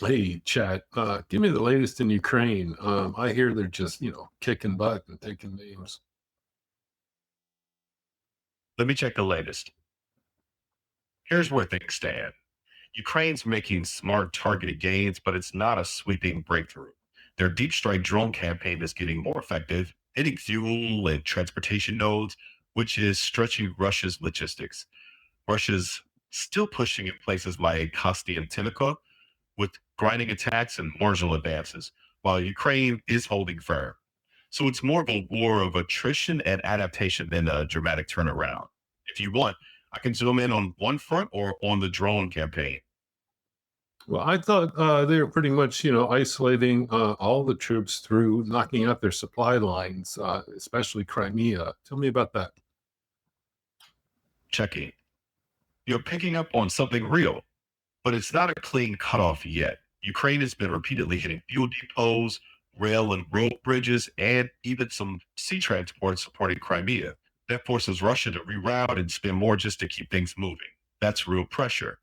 Hey, chat. Give me the latest in Ukraine. I hear they're just, kicking butt and taking names. Let me check the latest. Here's where things stand. Ukraine's making smart targeted gains, but it's not a sweeping breakthrough. Their deep strike drone campaign is getting more effective, hitting fuel and transportation nodes, which is stretching Russia's logistics. Russia's still pushing in places like Kosti and Tinica with grinding attacks and marginal advances, while Ukraine is holding firm. So it's more of a war of attrition and adaptation than a dramatic turnaround. If you want, I can zoom in on one front or on the drone campaign. Well, I thought they were pretty much, isolating all the troops through knocking out their supply lines, especially Crimea. Tell me about that. Checking. You're picking up on something real, but it's not a clean cutoff yet. Ukraine has been repeatedly hitting fuel depots, rail and road bridges, and even some sea transport supporting Crimea. That forces Russia to reroute and spend more just to keep things moving. That's real pressure.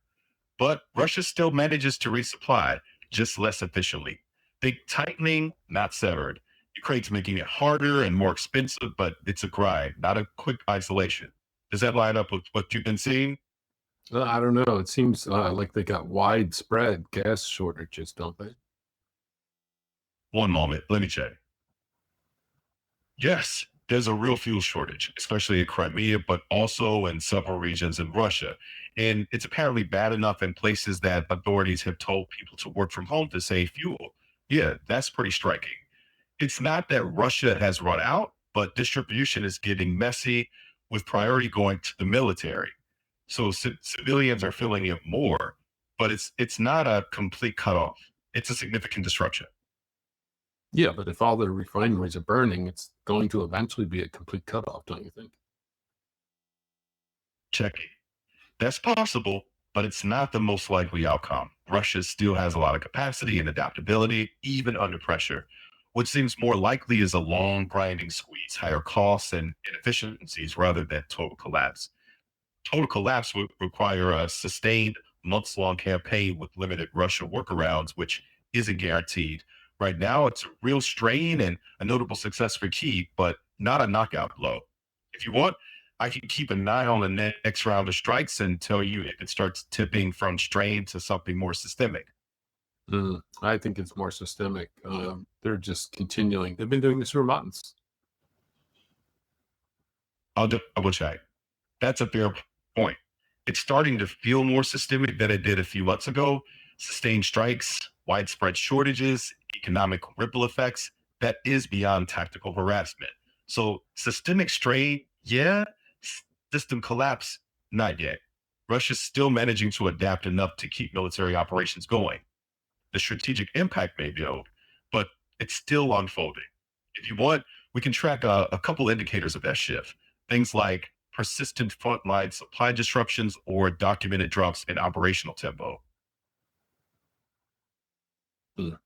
But Russia still manages to resupply, just less efficiently. Think tightening, not severed. Ukraine's making it harder and more expensive, but it's a grind, not a quick isolation. Does that line up with what you've been seeing? I don't know. It seems like they got widespread gas shortages, don't they? One moment, let me check. Yes, there's a real fuel shortage, especially in Crimea, but also in several regions in Russia. And it's apparently bad enough in places that authorities have told people to work from home to save fuel. Yeah, that's pretty striking. It's not that Russia has run out, but distribution is getting messy with priority going to the military. So civilians are feeling it more, but it's not a complete cutoff. It's a significant disruption. Yeah, but if all the refineries are burning, it's going to eventually be a complete cutoff, don't you think? Checking. That's possible, but it's not the most likely outcome. Russia still has a lot of capacity and adaptability, even under pressure. What seems more likely is a long grinding squeeze, higher costs and inefficiencies rather than total collapse. Total collapse would require a sustained months long campaign with limited Russia workarounds, which isn't guaranteed. Right now, it's a real strain and a notable success for Kyiv, but not a knockout blow. If you want, I can keep an eye on the next round of strikes and tell you if it starts tipping from strain to something more systemic. I think it's more systemic. They're just continuing. They've been doing this for months. I'll double check. That's a fair point. It's starting to feel more systemic than it did a few months ago. Sustained strikes, widespread shortages, economic ripple effects, that is beyond tactical harassment. So, systemic strain, yeah. System collapse, not yet. Russia's still managing to adapt enough to keep military operations going. The strategic impact may build, but it's still unfolding. If you want, we can track a couple indicators of that shift. Things like persistent frontline supply disruptions or documented drops in operational tempo. Mm.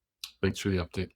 Thanks for the update.